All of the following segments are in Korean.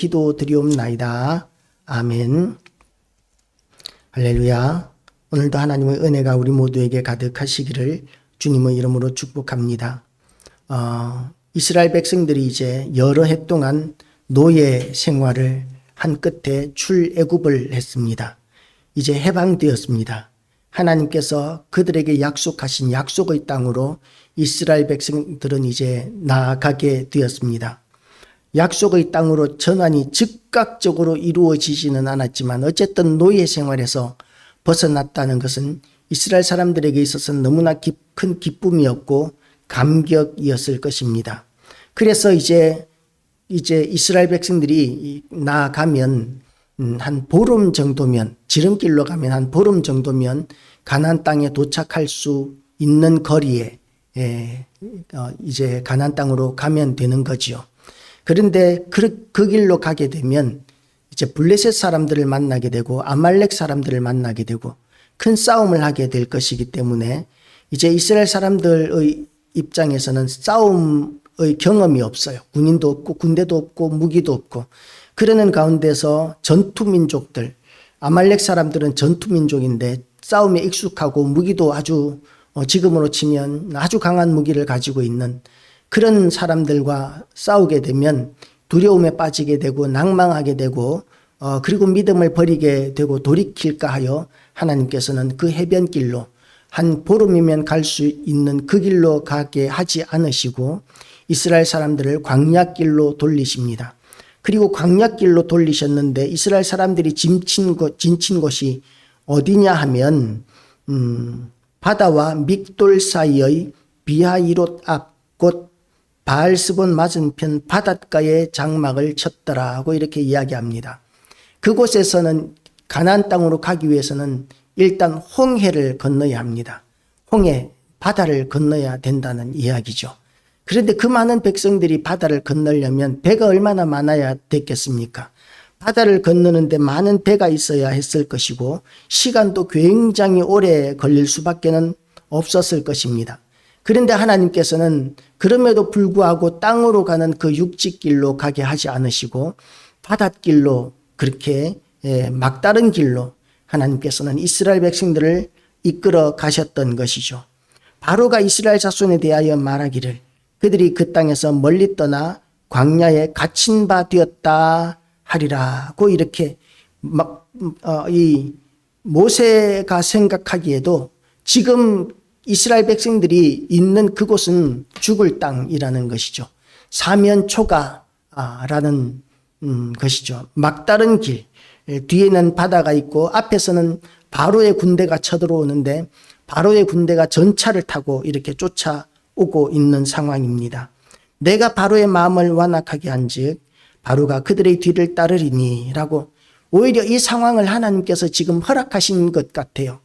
기도드리옵나이다. 아멘. 할렐루야. 오늘도 하나님의 은혜가 우리 모두에게 가득하시기를 주님의 이름으로 축복합니다. 이스라엘 백성들이 이제 여러 해 동안 노예 생활을 한 끝에 출애굽을 했습니다. 이제 해방되었습니다. 하나님께서 그들에게 약속하신 약속의 땅으로 이스라엘 백성들은 이제 나아가게 되었습니다. 약속의 땅으로 전환이 즉각적으로 이루어지지는 않았지만 어쨌든 노예 생활에서 벗어났다는 것은 이스라엘 사람들에게 있어서는 너무나 큰 기쁨이었고 감격이었을 것입니다. 그래서 이제 이스라엘 백성들이 나아가면 한 보름 정도면, 지름길로 가면 한 보름 정도면 가나안 땅에 도착할 수 있는 거리에 이제 가나안 땅으로 가면 되는 거지요. 그런데 그 길로 가게 되면 이제 블레셋 사람들을 만나게 되고 아말렉 사람들을 만나게 되고 큰 싸움을 하게 될 것이기 때문에 이제 이스라엘 사람들의 입장에서는 싸움의 경험이 없어요. 군인도 없고 군대도 없고 무기도 없고 그러는 가운데서 전투민족들, 아말렉 사람들은 전투민족인데 싸움에 익숙하고 무기도 아주 지금으로 치면 아주 강한 무기를 가지고 있는 그런 사람들과 싸우게 되면 두려움에 빠지게 되고 낭망하게 되고 그리고 믿음을 버리게 되고 돌이킬까 하여 하나님께서는 그 해변길로 한 보름이면 갈 수 있는 그 길로 가게 하지 않으시고 이스라엘 사람들을 광야길로 돌리십니다. 그리고 광야길로 돌리셨는데 이스라엘 사람들이 진친 곳이 어디냐 하면 바다와 믹돌 사이의 비하이롯 앞 곧 바알스본 맞은편 바닷가에 장막을 쳤더라고 이렇게 이야기합니다. 그곳에서는 가나안 땅으로 가기 위해서는 일단 홍해를 건너야 합니다. 홍해, 바다를 건너야 된다는 이야기죠. 그런데 그 많은 백성들이 바다를 건너려면 배가 얼마나 많아야 됐겠습니까? 바다를 건너는데 많은 배가 있어야 했을 것이고 시간도 굉장히 오래 걸릴 수밖에는 없었을 것입니다. 그런데 하나님께서는 그럼에도 불구하고 땅으로 가는 그 육지길로 가게 하지 않으시고 바닷길로 그렇게 막다른 길로 하나님께서는 이스라엘 백성들을 이끌어 가셨던 것이죠. 바로가 이스라엘 자손에 대하여 말하기를 그들이 그 땅에서 멀리 떠나 광야에 갇힌 바 되었다 하리라고 이렇게 이 모세가 생각하기에도 지금 이스라엘 백성들이 있는 그곳은 죽을 땅이라는 것이죠. 사면초가라는 것이죠. 막다른 길, 뒤에는 바다가 있고 앞에서는 바로의 군대가 쳐들어오는데 바로의 군대가 전차를 타고 이렇게 쫓아오고 있는 상황입니다. 내가 바로의 마음을 완악하게 한즉 바로가 그들의 뒤를 따르리니 라고 오히려 이 상황을 하나님께서 지금 허락하신 것 같아요.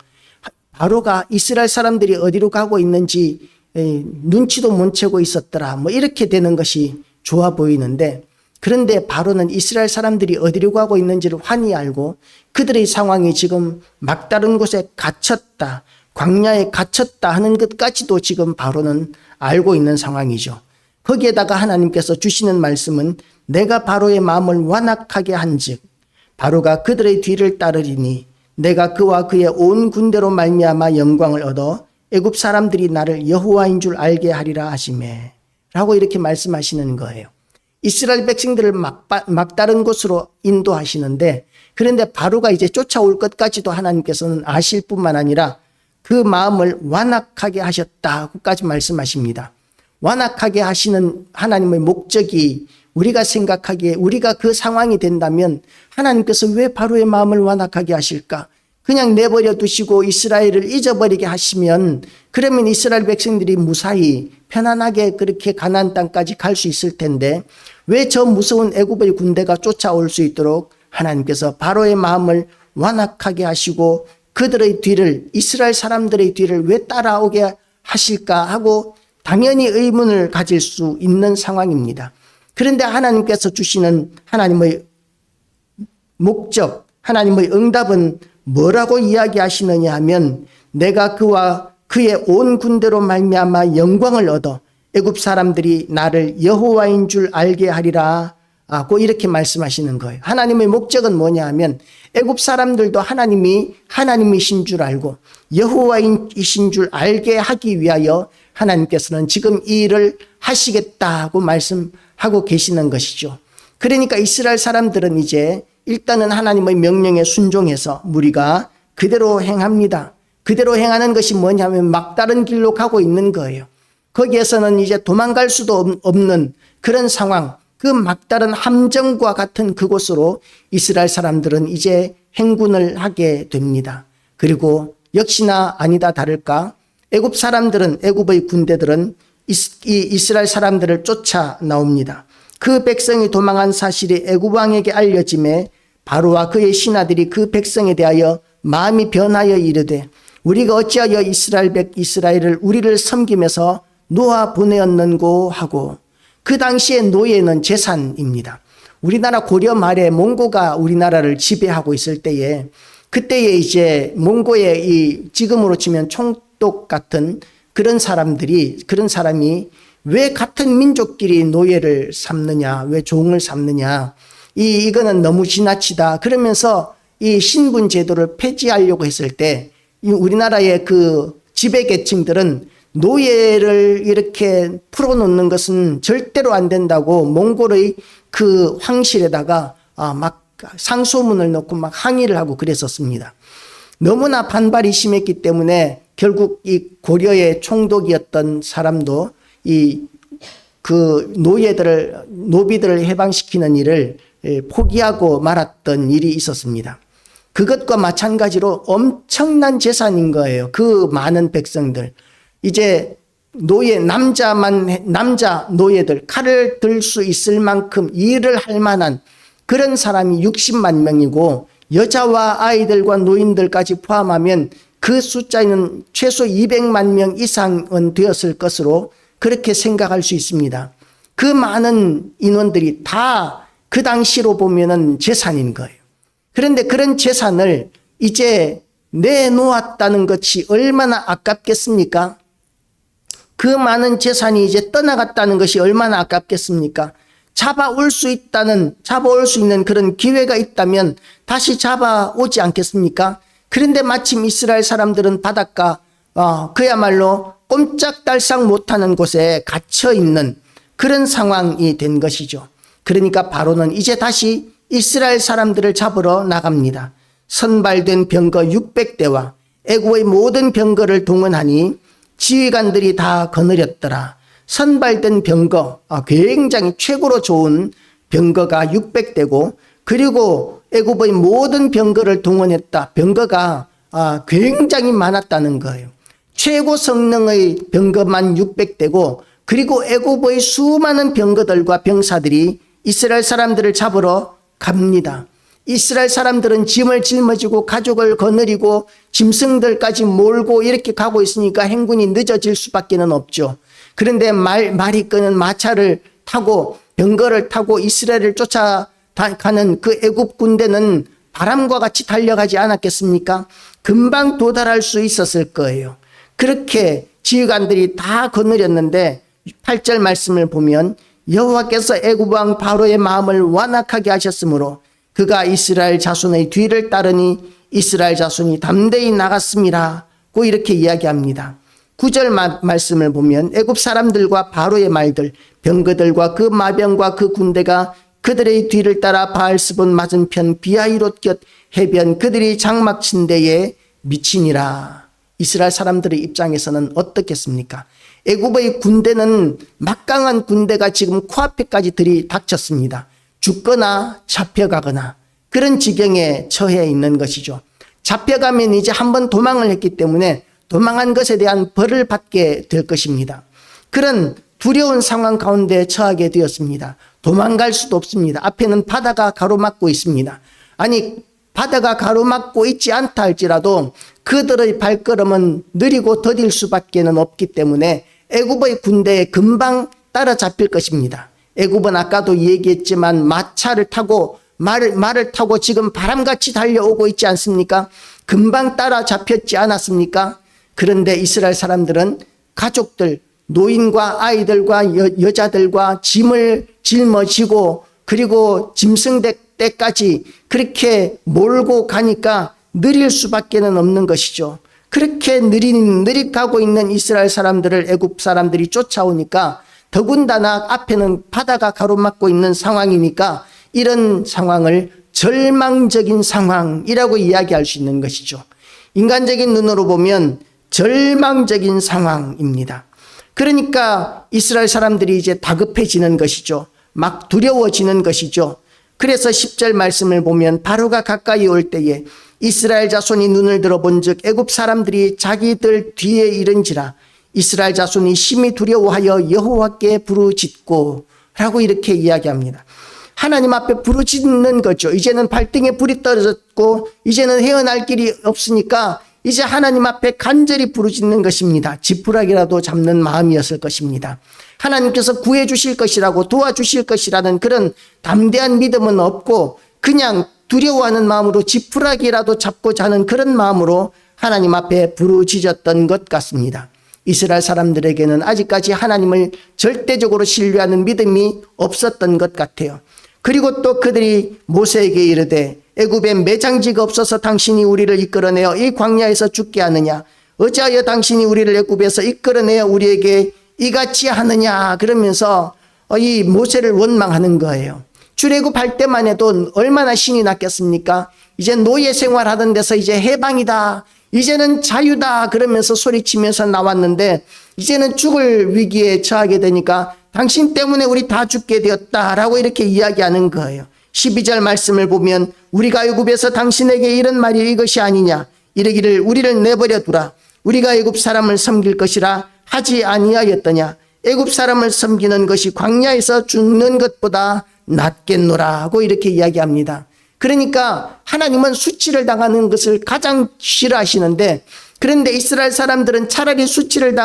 바로가 이스라엘 사람들이 어디로 가고 있는지 눈치도 못 채고 있었더라. 뭐 이렇게 되는 것이 좋아 보이는데 그런데 바로는 이스라엘 사람들이 어디로 가고 있는지를 환히 알고 그들의 상황이 지금 막다른 곳에 갇혔다. 광야에 갇혔다 하는 것까지도 지금 바로는 알고 있는 상황이죠. 거기에다가 하나님께서 주시는 말씀은 내가 바로의 마음을 완악하게 한즉 바로가 그들의 뒤를 따르리니 내가 그와 그의 온 군대로 말미암아 영광을 얻어 애굽 사람들이 나를 여호와인 줄 알게 하리라 하시매 라고 이렇게 말씀하시는 거예요. 이스라엘 백성들을 막다른 곳으로 인도하시는데 그런데 바로가 이제 쫓아올 것까지도 하나님께서는 아실 뿐만 아니라 그 마음을 완악하게 하셨다고까지 말씀하십니다. 완악하게 하시는 하나님의 목적이 우리가 생각하기에 우리가 그 상황이 된다면 하나님께서 왜 바로의 마음을 완악하게 하실까? 그냥 내버려 두시고 이스라엘을 잊어버리게 하시면 그러면 이스라엘 백성들이 무사히 편안하게 그렇게 가나안 땅까지 갈 수 있을 텐데 왜 저 무서운 애굽의 군대가 쫓아올 수 있도록 하나님께서 바로의 마음을 완악하게 하시고 그들의 뒤를 이스라엘 사람들의 뒤를 왜 따라오게 하실까 하고 당연히 의문을 가질 수 있는 상황입니다. 그런데 하나님께서 주시는 하나님의 목적, 하나님의 응답은 뭐라고 이야기하시느냐 하면 내가 그와 그의 온 군대로 말미암아 영광을 얻어 애굽 사람들이 나를 여호와인 줄 알게 하리라 고 이렇게 말씀하시는 거예요. 하나님의 목적은 뭐냐 하면 애굽 사람들도 하나님이신 줄 알고 여호와이신 줄 알게 하기 위하여 하나님께서는 지금 이 일을 하시겠다고 말씀하고 계시는 것이죠. 그러니까 이스라엘 사람들은 이제 일단은 하나님의 명령에 순종해서 무리가 그대로 행합니다. 그대로 행하는 것이 뭐냐면 막다른 길로 가고 있는 거예요. 거기에서는 이제 도망갈 수도 없는 그런 상황, 그 막다른 함정과 같은 그곳으로 이스라엘 사람들은 이제 행군을 하게 됩니다. 그리고 역시나 아니다 다를까 애굽 사람들은, 애굽의 군대들은 이스라엘 사람들을 쫓아 나옵니다. 그 백성이 도망한 사실이 애굽 왕에게 알려짐에 바로와 그의 신하들이 그 백성에 대하여 마음이 변하여 이르되 우리가 어찌하여 이스라엘을 우리를 섬기면서 놓아 보내었는고 하고, 그 당시에 노예는 재산입니다. 우리나라 고려 말에 몽고가 우리나라를 지배하고 있을 때에 그때에 이제 몽고의 이 지금으로 치면 총독 같은 그런 사람이 왜 같은 민족끼리 노예를 삼느냐, 왜 종을 삼느냐, 이거는 너무 지나치다. 그러면서 이 신분 제도를 폐지하려고 했을 때 우리나라의 그 지배계층들은 노예를 이렇게 풀어놓는 것은 절대로 안 된다고 몽골의 그 황실에다가 막 상소문을 넣고 막 항의를 하고 그랬었습니다. 너무나 반발이 심했기 때문에 결국 이 고려의 총독이었던 사람도 그 노비들을 해방시키는 일을 포기하고 말았던 일이 있었습니다. 그것과 마찬가지로 엄청난 재산인 거예요. 그 많은 백성들. 이제 남자 노예들, 칼을 들 수 있을 만큼 일을 할 만한 그런 사람이 60만 명이고 여자와 아이들과 노인들까지 포함하면 그 숫자는 최소 200만 명 이상은 되었을 것으로 그렇게 생각할 수 있습니다. 그 많은 인원들이 다 그 당시로 보면은 재산인 거예요. 그런데 그런 재산을 이제 내놓았다는 것이 얼마나 아깝겠습니까? 그 많은 재산이 이제 떠나갔다는 것이 얼마나 아깝겠습니까? 잡아올 수 있는 그런 기회가 있다면 다시 잡아오지 않겠습니까? 그런데 마침 이스라엘 사람들은 바닷가, 그야말로 꼼짝달싹 못하는 곳에 갇혀 있는 그런 상황이 된 것이죠. 그러니까 바로는 이제 다시 이스라엘 사람들을 잡으러 나갑니다. 선발된 병거 600대와 애굽의 모든 병거를 동원하니 지휘관들이 다 거느렸더라. 선발된 병거, 굉장히 최고로 좋은 병거가 600대고 그리고 애굽의 모든 병거를 동원했다. 병거가 굉장히 많았다는 거예요. 최고 성능의 병거만 600대고 그리고 애굽의 수많은 병거들과 병사들이 이스라엘 사람들을 잡으러 갑니다. 이스라엘 사람들은 짐을 짊어지고 가족을 거느리고 짐승들까지 몰고 이렇게 가고 있으니까 행군이 늦어질 수밖에 없죠. 그런데 말이 끄는 마차를 타고 병거를 타고 이스라엘을 쫓아가는 그 애굽 군대는 바람과 같이 달려가지 않았겠습니까? 금방 도달할 수 있었을 거예요. 그렇게 지휘관들이 다 거느렸는데 8절 말씀을 보면 여호와께서 애굽 왕 바로의 마음을 완악하게 하셨으므로 그가 이스라엘 자손의 뒤를 따르니 이스라엘 자손이 담대히 나갔습니다. 고 이렇게 이야기합니다. 9절 말씀을 보면 애굽 사람들과 바로의 말들, 병거들과 그 마병과 그 군대가 그들의 뒤를 따라 바알스본 맞은편 비하이롯 곁 해변 그들이 장막 친 데에 미치니라. 이스라엘 사람들의 입장에서는 어떻겠습니까? 애굽의 군대는 막강한 군대가 지금 코앞에까지 들이닥쳤습니다. 죽거나 잡혀가거나 그런 지경에 처해 있는 것이죠. 잡혀가면 이제 한번 도망을 했기 때문에 도망한 것에 대한 벌을 받게 될 것입니다. 그런 두려운 상황 가운데 처하게 되었습니다. 도망갈 수도 없습니다. 앞에는 바다가 가로막고 있습니다. 아니 바다가 가로막고 있지 않다 할지라도 그들의 발걸음은 느리고 더딜 수밖에 없기 때문에 애굽의 군대에 금방 따라잡힐 것입니다. 애굽은 아까도 얘기했지만 마차를 타고 말을 타고 지금 바람같이 달려오고 있지 않습니까? 금방 따라잡혔지 않았습니까? 그런데 이스라엘 사람들은 가족들, 노인과 아이들과 여자들과 짐을 짊어지고 그리고 짐승 때까지 그렇게 몰고 가니까 느릴 수밖에는 없는 것이죠. 그렇게 느리 가고 있는 이스라엘 사람들을 애굽 사람들이 쫓아오니까 더군다나 앞에는 바다가 가로막고 있는 상황이니까 이런 상황을 절망적인 상황이라고 이야기할 수 있는 것이죠. 인간적인 눈으로 보면 절망적인 상황입니다. 그러니까 이스라엘 사람들이 이제 다급해지는 것이죠. 막 두려워지는 것이죠. 그래서 10절 말씀을 보면 바로가 가까이 올 때에 이스라엘 자손이 눈을 들어본즉 애굽 사람들이 자기들 뒤에 이른지라 이스라엘 자손이 심히 두려워하여 여호와께 부르짖고 라고 이렇게 이야기합니다. 하나님 앞에 부르짖는 거죠. 이제는 발등에 불이 떨어졌고 이제는 헤어날 길이 없으니까 이제 하나님 앞에 간절히 부르짖는 것입니다. 지푸라기라도 잡는 마음이었을 것입니다. 하나님께서 구해 주실 것이라고 도와주실 것이라는 그런 담대한 믿음은 없고 그냥 두려워하는 마음으로 지푸라기라도 잡고자 하는 그런 마음으로 하나님 앞에 부르짖었던 것 같습니다. 이스라엘 사람들에게는 아직까지 하나님을 절대적으로 신뢰하는 믿음이 없었던 것 같아요. 그리고 또 그들이 모세에게 이르되 애굽에 매장지가 없어서 당신이 우리를 이끌어내어 이 광야에서 죽게 하느냐 어찌하여 당신이 우리를 애굽에서 이끌어내어 우리에게 이같이 하느냐 그러면서 이 모세를 원망하는 거예요. 출애굽할 때만 해도 얼마나 신이 났겠습니까? 이제 노예 생활하던 데서 이제 해방이다. 이제는 자유다 그러면서 소리치면서 나왔는데 이제는 죽을 위기에 처하게 되니까 당신 때문에 우리 다 죽게 되었다라고 이렇게 이야기하는 거예요. 12절 말씀을 보면 우리가 애굽에서 당신에게 이런 말이 이것이 아니냐 이르기를 우리를 내버려 두라 우리가 애굽 사람을 섬길 것이라 하지 아니하였더냐 애굽 사람을 섬기는 것이 광야에서 죽는 것보다 낫겠노라고 이렇게 이야기합니다. 그러니까 하나님은 수치를 당하는 것을 가장 싫어하시는데 그런데 이스라엘 사람들은 차라리 수치를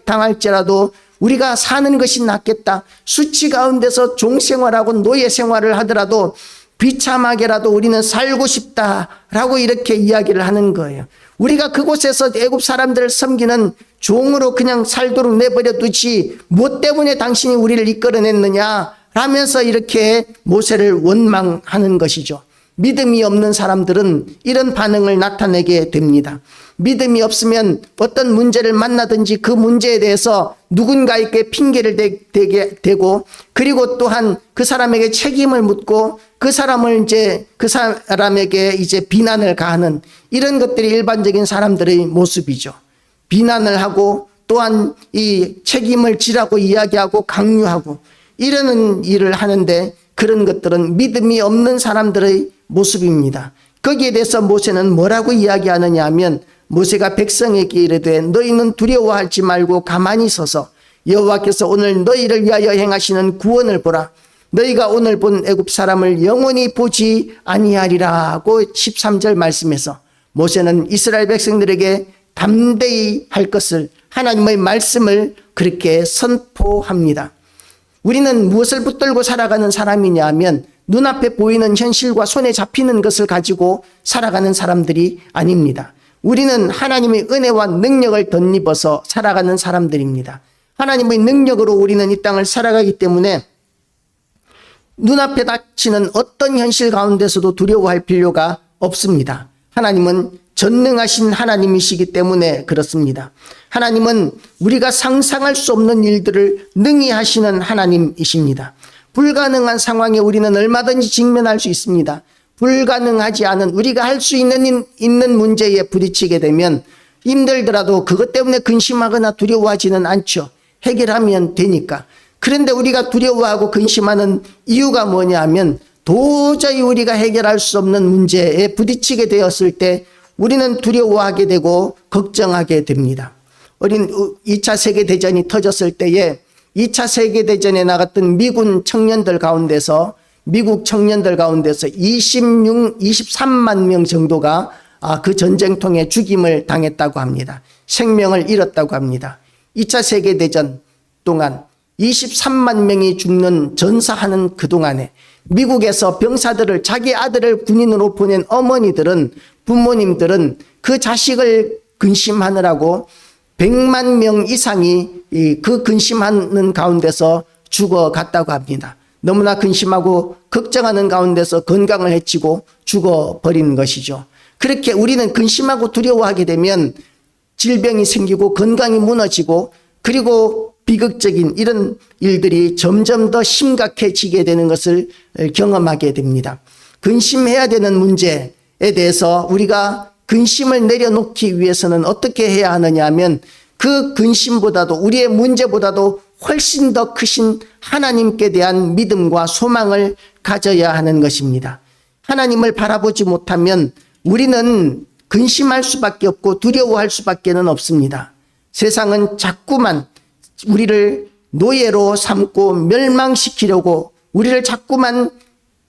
당할지라도 우리가 사는 것이 낫겠다. 수치 가운데서 종생활하고 노예 생활을 하더라도 비참하게라도 우리는 살고 싶다라고 이렇게 이야기를 하는 거예요. 우리가 그곳에서 애굽 사람들을 섬기는 종으로 그냥 살도록 내버려 두지 뭐 때문에 당신이 우리를 이끌어냈느냐 라면서 이렇게 모세를 원망하는 것이죠. 믿음이 없는 사람들은 이런 반응을 나타내게 됩니다. 믿음이 없으면 어떤 문제를 만나든지 그 문제에 대해서 누군가에게 핑계를 대게 되고 그리고 또한 그 사람에게 책임을 묻고 그 사람에게 이제 비난을 가하는 이런 것들이 일반적인 사람들의 모습이죠. 비난을 하고 또한 이 책임을 지라고 이야기하고 강요하고 이러는 일을 하는데 그런 것들은 믿음이 없는 사람들의 모습입니다. 거기에 대해서 모세는 뭐라고 이야기하느냐 하면 모세가 백성에게 이르되 너희는 두려워하지 말고 가만히 서서 여호와께서 오늘 너희를 위하여 행하시는 구원을 보라. 너희가 오늘 본 애굽 사람을 영원히 보지 아니하리라고 13절 말씀에서 모세는 이스라엘 백성들에게 담대히 할 것을 하나님의 말씀을 그렇게 선포합니다. 우리는 무엇을 붙들고 살아가는 사람이냐 하면 눈앞에 보이는 현실과 손에 잡히는 것을 가지고 살아가는 사람들이 아닙니다. 우리는 하나님의 은혜와 능력을 덧입어서 살아가는 사람들입니다. 하나님의 능력으로 우리는 이 땅을 살아가기 때문에 눈앞에 닥치는 어떤 현실 가운데서도 두려워할 필요가 없습니다. 하나님은 전능하신 하나님이시기 때문에 그렇습니다. 하나님은 우리가 상상할 수 없는 일들을 능히 하시는 하나님이십니다. 불가능한 상황에 우리는 얼마든지 직면할 수 있습니다. 불가능하지 않은 우리가 할 수 있는 문제에 부딪히게 되면 힘들더라도 그것 때문에 근심하거나 두려워하지는 않죠. 해결하면 되니까. 그런데 우리가 두려워하고 근심하는 이유가 뭐냐 하면 도저히 우리가 해결할 수 없는 문제에 부딪히게 되었을 때 우리는 두려워하게 되고 걱정하게 됩니다. 2차 세계대전이 터졌을 때에 2차 세계대전에 나갔던 미군 청년들 가운데서 미국 청년들 가운데서 23만 명 정도가 그 전쟁통에 죽임을 당했다고 합니다. 생명을 잃었다고 합니다. 2차 세계대전 동안 23만 명이 죽는 전사하는 그동안에 미국에서 병사들을 자기 아들을 군인으로 보낸 어머니들은 부모님들은 그 자식을 근심하느라고 100만 명 이상이 그 근심하는 가운데서 죽어갔다고 합니다. 너무나 근심하고 걱정하는 가운데서 건강을 해치고 죽어버리는 것이죠. 그렇게 우리는 근심하고 두려워하게 되면 질병이 생기고 건강이 무너지고 그리고 비극적인 이런 일들이 점점 더 심각해지게 되는 것을 경험하게 됩니다. 근심해야 되는 문제에 대해서 우리가 근심을 내려놓기 위해서는 어떻게 해야 하느냐 하면 그 근심보다도 우리의 문제보다도 훨씬 더 크신 하나님께 대한 믿음과 소망을 가져야 하는 것입니다. 하나님을 바라보지 못하면 우리는 근심할 수밖에 없고 두려워할 수밖에는 없습니다. 세상은 자꾸만 우리를 노예로 삼고 멸망시키려고 우리를 자꾸만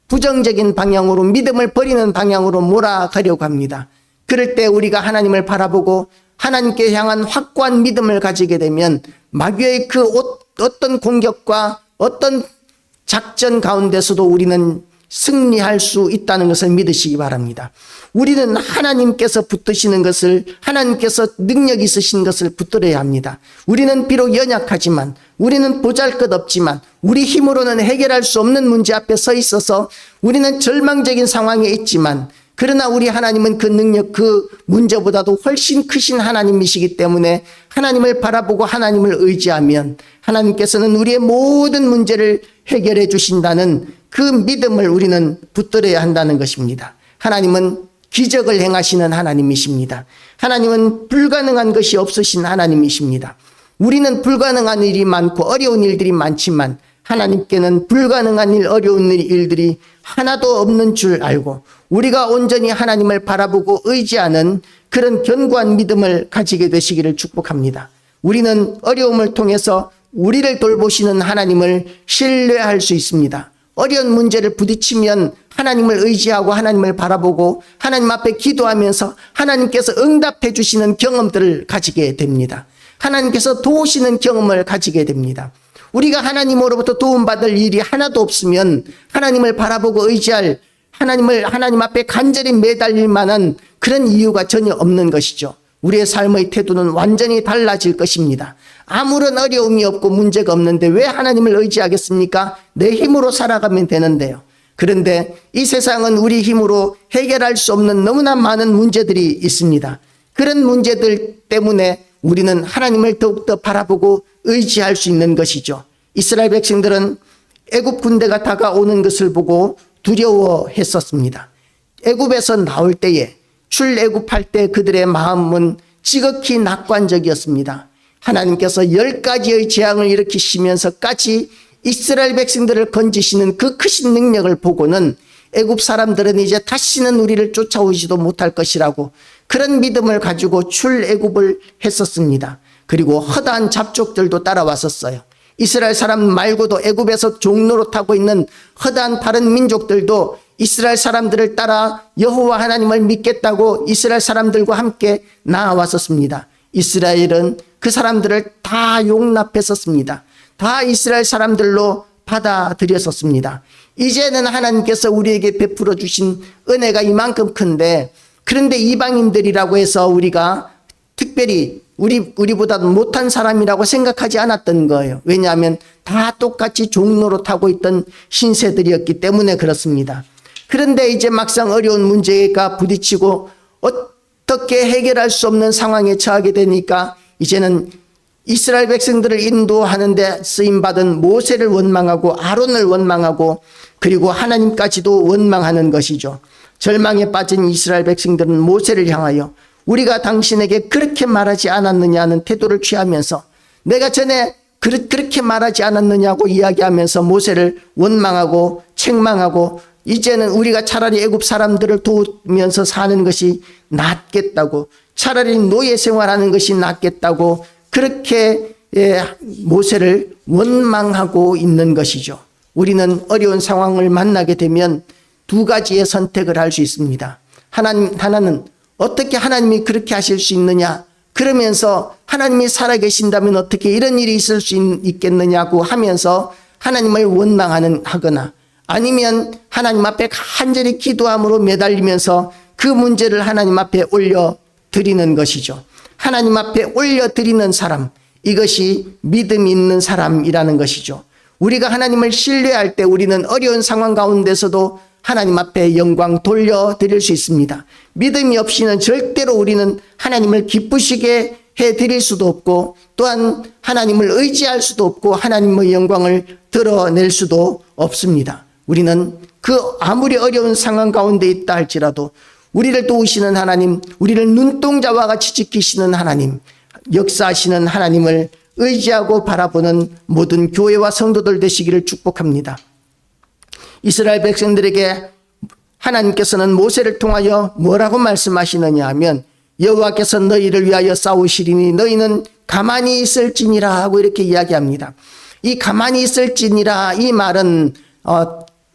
부정적인 방향으로 믿음을 버리는 방향으로 몰아가려고 합니다. 그럴 때 우리가 하나님을 바라보고 하나님께 향한 확고한 믿음을 가지게 되면 마귀의 그 어떤 공격과 어떤 작전 가운데서도 우리는 승리할 수 있다는 것을 믿으시기 바랍니다. 우리는 하나님께서 붙드시는 것을, 하나님께서 능력 있으신 것을 붙들어야 합니다. 우리는 비록 연약하지만, 우리는 보잘것없지만, 우리 힘으로는 해결할 수 없는 문제 앞에 서 있어서 우리는 절망적인 상황에 있지만, 그러나 우리 하나님은 그 능력, 그 문제보다도 훨씬 크신 하나님이시기 때문에 하나님을 바라보고 하나님을 의지하면 하나님께서는 우리의 모든 문제를 해결해 주신다는 그 믿음을 우리는 붙들어야 한다는 것입니다. 하나님은 기적을 행하시는 하나님이십니다. 하나님은 불가능한 것이 없으신 하나님이십니다. 우리는 불가능한 일이 많고 어려운 일들이 많지만 하나님께는 불가능한 일, 어려운 일들이 하나도 없는 줄 알고 우리가 온전히 하나님을 바라보고 의지하는 그런 견고한 믿음을 가지게 되시기를 축복합니다. 우리는 어려움을 통해서 우리를 돌보시는 하나님을 신뢰할 수 있습니다. 어려운 문제를 부딪히면 하나님을 의지하고 하나님을 바라보고 하나님 앞에 기도하면서 하나님께서 응답해 주시는 경험들을 가지게 됩니다. 하나님께서 도우시는 경험을 가지게 됩니다. 우리가 하나님으로부터 도움받을 일이 하나도 없으면 하나님을 바라보고 의지할 하나님 앞에 간절히 매달릴 만한 그런 이유가 전혀 없는 것이죠. 우리의 삶의 태도는 완전히 달라질 것입니다. 아무런 어려움이 없고 문제가 없는데 왜 하나님을 의지하겠습니까? 내 힘으로 살아가면 되는데요. 그런데 이 세상은 우리 힘으로 해결할 수 없는 너무나 많은 문제들이 있습니다. 그런 문제들 때문에 우리는 하나님을 더욱더 바라보고 의지할 수 있는 것이죠. 이스라엘 백성들은 애굽 군대가 다가오는 것을 보고 두려워했었습니다. 애굽에서 나올 때에 출애굽할 때 그들의 마음은 지극히 낙관적이었습니다. 하나님께서 10가지의 재앙을 일으키시면서까지 이스라엘 백성들을 건지시는 그 크신 능력을 보고는 애굽 사람들은 이제 다시는 우리를 쫓아오지도 못할 것이라고 그런 믿음을 가지고 출애굽을 했었습니다. 그리고 허다한 잡족들도 따라왔었어요. 이스라엘 사람 말고도 애굽에서 종노릇하고 있는 허다한 다른 민족들도 이스라엘 사람들을 따라 여호와 하나님을 믿겠다고 이스라엘 사람들과 함께 나아왔었습니다. 이스라엘은 그 사람들을 다 용납했었습니다. 다 이스라엘 사람들로 받아들였었습니다. 이제는 하나님께서 우리에게 베풀어 주신 은혜가 이만큼 큰데, 그런데 이방인들이라고 해서 우리가 특별히 우리보다 못한 사람이라고 생각하지 않았던 거예요. 왜냐하면 다 똑같이 종노릇하고 있던 신세들이었기 때문에 그렇습니다. 그런데 이제 막상 어려운 문제가 부딪히고 어떻게 해결할 수 없는 상황에 처하게 되니까 이제는 이스라엘 백성들을 인도하는 데 쓰임받은 모세를 원망하고 아론을 원망하고 그리고 하나님까지도 원망하는 것이죠. 절망에 빠진 이스라엘 백성들은 모세를 향하여 우리가 당신에게 그렇게 말하지 않았느냐는 태도를 취하면서 내가 전에 그렇게 말하지 않았느냐고 이야기하면서 모세를 원망하고 책망하고 이제는 우리가 차라리 애굽 사람들을 도우면서 사는 것이 낫겠다고, 차라리 노예 생활하는 것이 낫겠다고 그렇게 모세를 원망하고 있는 것이죠. 우리는 어려운 상황을 만나게 되면 두 가지의 선택을 할 수 있습니다. 하나는 어떻게 하나님이 그렇게 하실 수 있느냐, 그러면서 하나님이 살아계신다면 어떻게 이런 일이 있을 수 있겠느냐고 하면서 하나님을 원망하거나, 아니면 하나님 앞에 간절히 기도함으로 매달리면서 그 문제를 하나님 앞에 올려드리는 것이죠. 하나님 앞에 올려드리는 사람, 이것이 믿음이 있는 사람이라는 것이죠. 우리가 하나님을 신뢰할 때 우리는 어려운 상황 가운데서도 하나님 앞에 영광 돌려드릴 수 있습니다. 믿음이 없이는 절대로 우리는 하나님을 기쁘시게 해드릴 수도 없고 또한 하나님을 의지할 수도 없고 하나님의 영광을 드러낼 수도 없습니다. 우리는 그 아무리 어려운 상황 가운데 있다 할지라도 우리를 도우시는 하나님, 우리를 눈동자와 같이 지키시는 하나님, 역사하시는 하나님을 의지하고 바라보는 모든 교회와 성도들 되시기를 축복합니다. 이스라엘 백성들에게 하나님께서는 모세를 통하여 뭐라고 말씀하시느냐 하면 여호와께서 너희를 위하여 싸우시리니 너희는 가만히 있을지니라 하고 이렇게 이야기합니다. 이 가만히 있을지니라 이 말은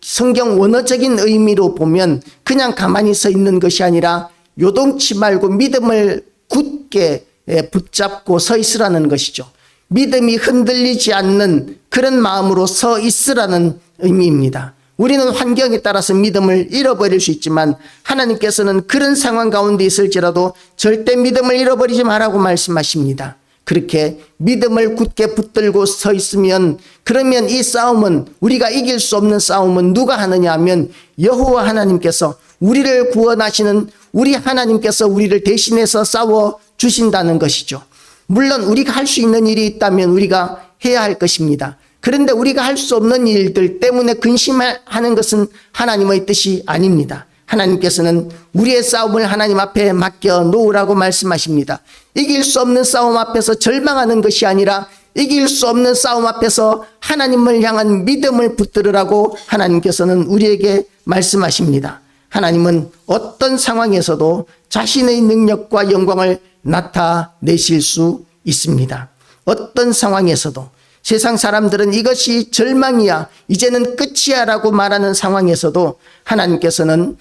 성경 원어적인 의미로 보면 그냥 가만히 서 있는 것이 아니라 요동치 말고 믿음을 굳게 붙잡고 서 있으라는 것이죠. 믿음이 흔들리지 않는 그런 마음으로 서 있으라는 의미입니다. 우리는 환경에 따라서 믿음을 잃어버릴 수 있지만 하나님께서는 그런 상황 가운데 있을지라도 절대 믿음을 잃어버리지 말라고 말씀하십니다. 그렇게 믿음을 굳게 붙들고 서 있으면 그러면 이 싸움은 우리가 이길 수 없는 싸움은 누가 하느냐 하면 여호와 하나님께서 우리를 구원하시는 우리 하나님께서 우리를 대신해서 싸워 주신다는 것이죠. 물론 우리가 할 수 있는 일이 있다면 우리가 해야 할 것입니다. 그런데 우리가 할 수 없는 일들 때문에 근심하는 것은 하나님의 뜻이 아닙니다. 하나님께서는 우리의 싸움을 하나님 앞에 맡겨 놓으라고 말씀하십니다. 이길 수 없는 싸움 앞에서 절망하는 것이 아니라 이길 수 없는 싸움 앞에서 하나님을 향한 믿음을 붙들으라고 하나님께서는 우리에게 말씀하십니다. 하나님은 어떤 상황에서도 자신의 능력과 영광을 나타내실 수 있습니다. 어떤 상황에서도 세상 사람들은 이것이 절망이야, 이제는 끝이야 라고 말하는 상황에서도 하나님께서는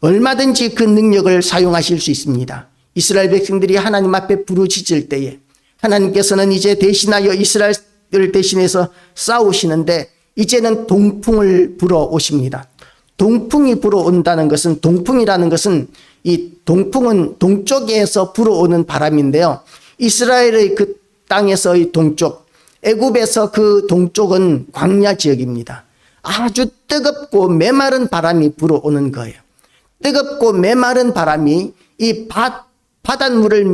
얼마든지 그 능력을 사용하실 수 있습니다. 이스라엘 백성들이 하나님 앞에 부르짖을 때에 하나님께서는 이제 대신하여 이스라엘을 대신해서 싸우시는데 이제는 동풍을 불어오십니다. 동풍이 불어온다는 것은, 동풍이라는 것은 이 동풍은 동쪽에서 불어오는 바람인데요. 이스라엘의 그 땅에서의 동쪽, 애굽에서 그 동쪽은 광야 지역입니다. 아주 뜨겁고 메마른 바람이 불어오는 거예요. 뜨겁고 메마른 바람이 이 바닷물을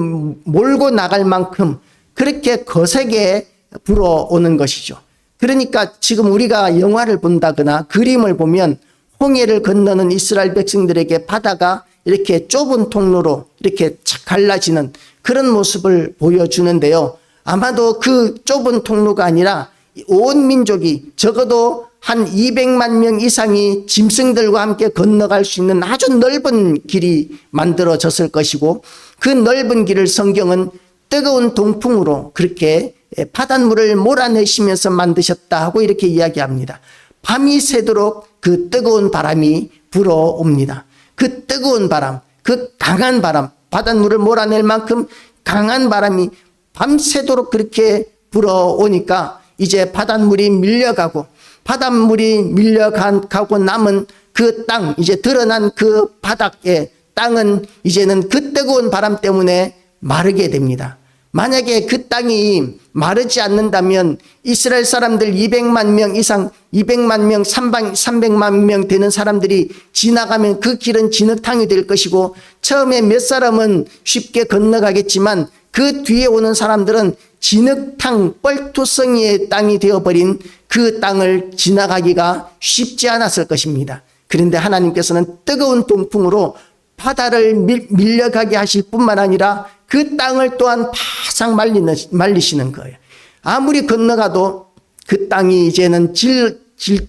몰고 나갈 만큼 그렇게 거세게 불어오는 것이죠. 그러니까 지금 우리가 영화를 본다거나 그림을 보면 홍해를 건너는 이스라엘 백성들에게 바다가 이렇게 좁은 통로로 이렇게 착 갈라지는 그런 모습을 보여주는데요. 아마도 그 좁은 통로가 아니라 온 민족이 적어도 한 200만 명 이상이 짐승들과 함께 건너갈 수 있는 아주 넓은 길이 만들어졌을 것이고 그 넓은 길을 성경은 뜨거운 동풍으로 그렇게 바닷물을 몰아내시면서 만드셨다 하고 이렇게 이야기합니다. 밤이 새도록 그 뜨거운 바람이 불어옵니다. 그 뜨거운 바람, 그 강한 바람, 바닷물을 몰아낼 만큼 강한 바람이 밤새도록 그렇게 불어오니까 이제 바닷물이 밀려가고 바닷물이 밀려가고 남은 그 땅, 이제 드러난 그 바닥의 땅은 이제는 그 뜨거운 바람 때문에 마르게 됩니다. 만약에 그 땅이 마르지 않는다면 이스라엘 사람들 200만 명 이상, 200만 명, 300만 명 되는 사람들이 지나가면 그 길은 진흙탕이 될 것이고 처음에 몇 사람은 쉽게 건너가겠지만 그 뒤에 오는 사람들은 진흙탕, 뻘투성이의 땅이 되어버린 그 땅을 지나가기가 쉽지 않았을 것입니다. 그런데 하나님께서는 뜨거운 동풍으로 바다를 밀려가게 하실 뿐만 아니라 그 땅을 또한 바싹 말리시는 거예요. 아무리 건너가도 그 땅이 이제는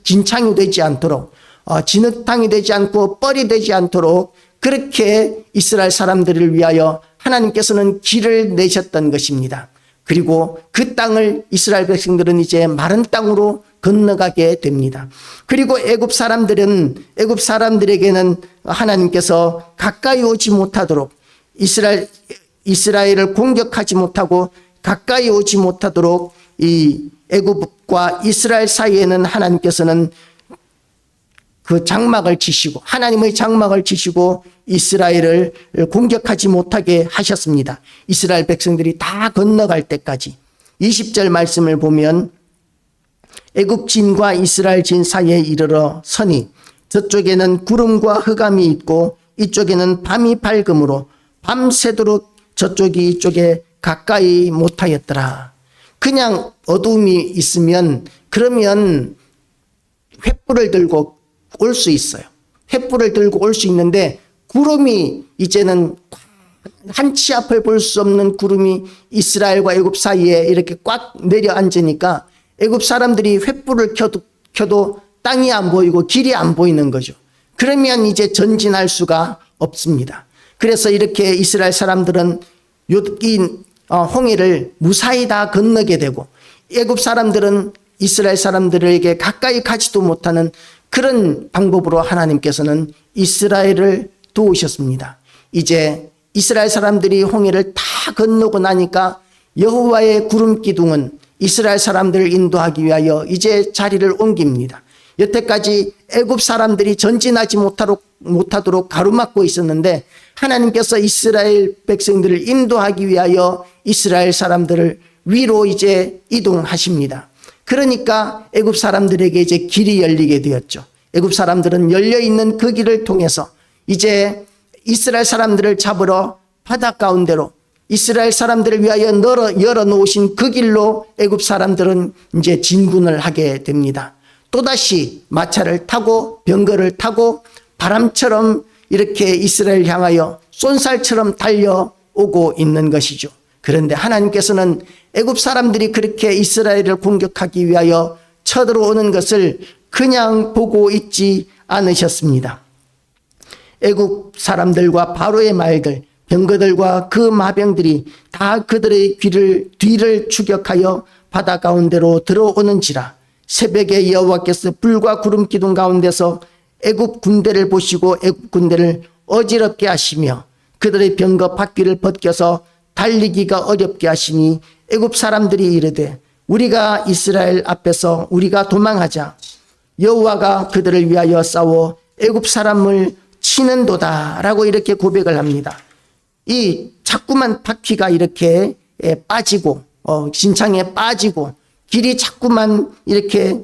진창이 되지 않도록 진흙탕이 되지 않고 뻘이 되지 않도록 그렇게 이스라엘 사람들을 위하여 하나님께서는 길을 내셨던 것입니다. 그리고 그 땅을 이스라엘 백성들은 이제 마른 땅으로 건너가게 됩니다. 그리고 애굽 사람들에게는 하나님께서 가까이 오지 못하도록 이스라엘을 공격하지 못하고 가까이 오지 못하도록 이 애굽과 이스라엘 사이에는 하나님께서는 그 장막을 치시고 하나님의 장막을 치시고 이스라엘을 공격하지 못하게 하셨습니다. 이스라엘 백성들이 다 건너갈 때까지 20절 말씀을 보면 애굽 진과 이스라엘 진 사이에 이르러 서니 저쪽에는 구름과 흑암이 있고 이쪽에는 밤이 밝음으로 밤새도록 저쪽이 이쪽에 가까이 못하였더라. 그냥 어두움이 있으면 그러면 횃불을 들고 올 수 있어요. 횃불을 들고 올 수 있는데 구름이 이제는 한 치 앞을 볼 수 없는 구름이 이스라엘과 애굽 사이에 이렇게 꽉 내려앉으니까 애굽 사람들이 횃불을 켜도 땅이 안 보이고 길이 안 보이는 거죠. 그러면 이제 전진할 수가 없습니다. 그래서 이렇게 이스라엘 사람들은 이 홍해를 무사히 다 건너게 되고 애굽 사람들은 이스라엘 사람들에게 가까이 가지도 못하는 그런 방법으로 하나님께서는 이스라엘을 도우셨습니다. 이제 이스라엘 사람들이 홍해를 다 건너고 나니까 여호와의 구름 기둥은 이스라엘 사람들을 인도하기 위하여 이제 자리를 옮깁니다. 여태까지 애굽 사람들이 전진하지 못하도록 가로막고 있었는데 하나님께서 이스라엘 백성들을 인도하기 위하여 이스라엘 사람들을 위로 이제 이동하십니다. 그러니까 애굽 사람들에게 이제 길이 열리게 되었죠. 애굽 사람들은 열려있는 그 길을 통해서 이제 이스라엘 사람들을 잡으러 바다 가운데로 이스라엘 사람들을 위하여 열어놓으신 그 길로 애굽 사람들은 이제 진군을 하게 됩니다. 또다시 마차를 타고 병거를 타고 바람처럼 이렇게 이스라엘 향하여 쏜살처럼 달려오고 있는 것이죠. 그런데 하나님께서는 애굽 사람들이 그렇게 이스라엘을 공격하기 위하여 쳐들어오는 것을 그냥 보고 있지 않으셨습니다. 애굽 사람들과 바로의 말들, 병거들과 그 마병들이 다 그들의 뒤를 추격하여 바다 가운데로 들어오는지라. 새벽에 여호와께서 불과 구름 기둥 가운데서 애굽 군대를 보시고 애굽 군대를 어지럽게 하시며 그들의 병거 바퀴를 벗겨서 달리기가 어렵게 하시니 애굽 사람들이 이르되 우리가 이스라엘 앞에서 우리가 도망하자. 여호와가 그들을 위하여 싸워 애굽 사람을 치는도다라고 이렇게 고백을 합니다. 이 자꾸만 바퀴가 이렇게 빠지고 진창에 빠지고 길이 자꾸만 이렇게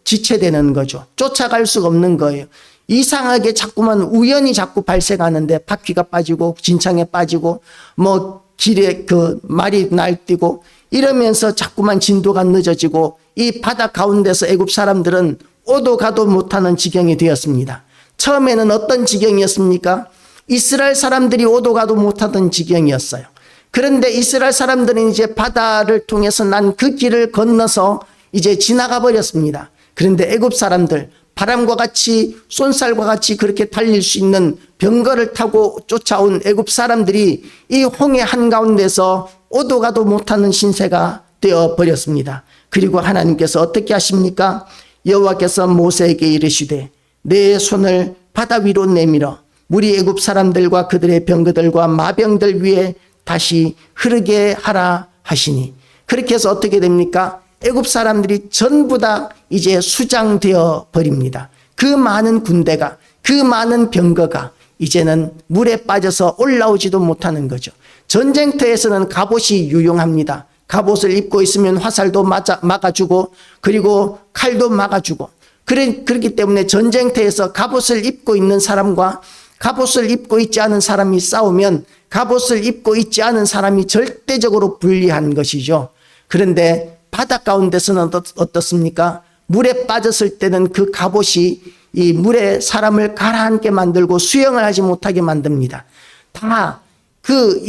지체되는 거죠. 쫓아갈 수가 없는 거예요. 이상하게 자꾸만 우연히 자꾸 발생하는데 바퀴가 빠지고 진창에 빠지고 뭐 길에 말이 날뛰고 이러면서 자꾸만 진도가 늦어지고 이 바다 가운데서 애굽 사람들은 오도 가도 못하는 지경이 되었습니다. 처음에는 어떤 지경이었습니까? 이스라엘 사람들이 오도 가도 못하던 지경이었어요. 그런데 이스라엘 사람들은 이제 바다를 통해서 난 그 길을 건너서 이제 지나가 버렸습니다. 그런데 애굽 사람들 바람과 같이 쏜살과 같이 그렇게 달릴 수 있는 병거를 타고 쫓아온 애굽 사람들이 이 홍해 한가운데서 오도 가도 못하는 신세가 되어 버렸습니다. 그리고 하나님께서 어떻게 하십니까? 여호와께서 모세에게 이르시되 내 손을 바다 위로 내밀어 물이 애굽 사람들과 그들의 병거들과 마병들 위에 다시 흐르게 하라 하시니 그렇게 해서 어떻게 됩니까? 애굽 사람들이 전부 다 이제 수장되어 버립니다. 그 많은 군대가 그 많은 병거가 이제는 물에 빠져서 올라오지도 못하는 거죠. 전쟁터에서는 갑옷이 유용합니다. 갑옷을 입고 있으면 화살도 막아주고 그리고 칼도 막아주고 그렇기 때문에 전쟁터에서 갑옷을 입고 있는 사람과 갑옷을 입고 있지 않은 사람이 싸우면 갑옷을 입고 있지 않은 사람이 절대적으로 불리한 것이죠. 그런데 바다 가운데서는 어떻습니까? 물에 빠졌을 때는 그 갑옷이 이 물에 사람을 가라앉게 만들고 수영을 하지 못하게 만듭니다. 다 그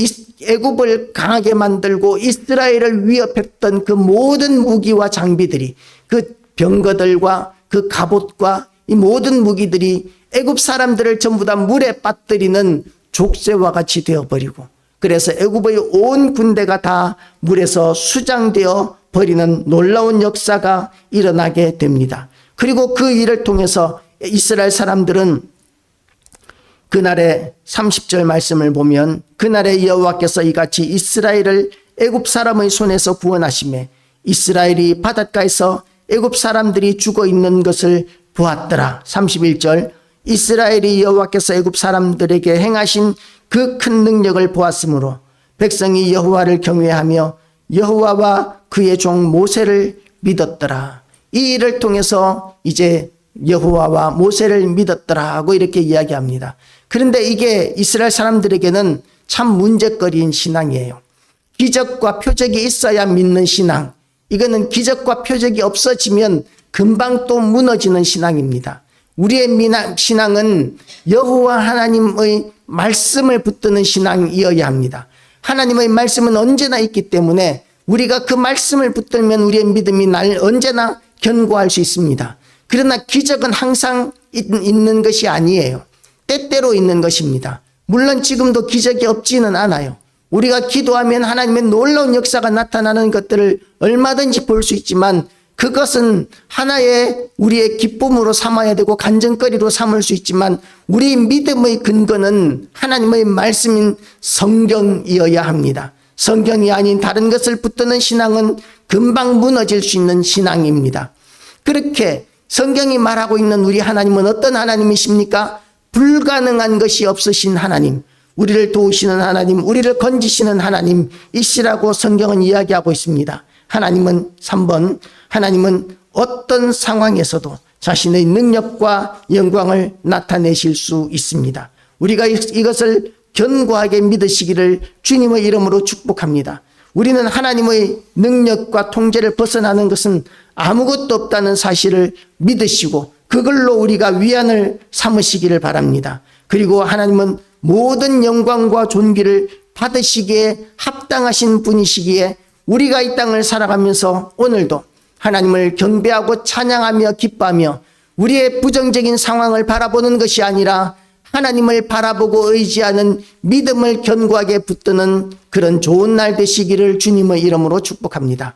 애굽을 강하게 만들고 이스라엘을 위협했던 그 모든 무기와 장비들이 그 병거들과 그 갑옷과 이 모든 무기들이 애굽 사람들을 전부 다 물에 빠뜨리는 족쇄와 같이 되어버리고 그래서 애굽의 온 군대가 다 물에서 수장되어 버리는 놀라운 역사가 일어나게 됩니다. 그리고 그 일을 통해서 이스라엘 사람들은 그날의 30절 말씀을 보면 그날에 여호와께서 이같이 이스라엘을 애굽 사람의 손에서 구원하시매 이스라엘이 바닷가에서 애굽 사람들이 죽어 있는 것을 보았더라. 31절 이스라엘이 여호와께서 애굽 사람들에게 행하신 그 큰 능력을 보았으므로 백성이 여호와를 경외하며 여호와와 그의 종 모세를 믿었더라. 이 일을 통해서 이제 여호와와 모세를 믿었더라 하고 이렇게 이야기합니다. 그런데 이게 이스라엘 사람들에게는 참 문제거리인 신앙이에요. 기적과 표적이 있어야 믿는 신앙. 이거는 기적과 표적이 없어지면 금방 또 무너지는 신앙입니다. 우리의 신앙은 여호와 하나님의 말씀을 붙드는 신앙이어야 합니다. 하나님의 말씀은 언제나 있기 때문에 우리가 그 말씀을 붙들면 우리의 믿음이 언제나 견고할 수 있습니다. 그러나 기적은 항상 있는 것이 아니에요. 때때로 있는 것입니다. 물론 지금도 기적이 없지는 않아요. 우리가 기도하면 하나님의 놀라운 역사가 나타나는 것들을 얼마든지 볼 수 있지만 그것은 하나의 우리의 기쁨으로 삼아야 되고 간증거리로 삼을 수 있지만 우리 믿음의 근거는 하나님의 말씀인 성경이어야 합니다. 성경이 아닌 다른 것을 붙드는 신앙은 금방 무너질 수 있는 신앙입니다. 그렇게 성경이 말하고 있는 우리 하나님은 어떤 하나님이십니까? 불가능한 것이 없으신 하나님, 우리를 도우시는 하나님, 우리를 건지시는 하나님이시라고 성경은 이야기하고 있습니다. 하나님은 3번, 하나님은 어떤 상황에서도 자신의 능력과 영광을 나타내실 수 있습니다. 우리가 이것을 견고하게 믿으시기를 주님의 이름으로 축복합니다. 우리는 하나님의 능력과 통제를 벗어나는 것은 아무것도 없다는 사실을 믿으시고 그걸로 우리가 위안을 삼으시기를 바랍니다. 그리고 하나님은 모든 영광과 존귀를 받으시기에 합당하신 분이시기에 우리가 이 땅을 살아가면서 오늘도 하나님을 경배하고 찬양하며 기뻐하며 우리의 부정적인 상황을 바라보는 것이 아니라 하나님을 바라보고 의지하는 믿음을 견고하게 붙드는 그런 좋은 날 되시기를 주님의 이름으로 축복합니다.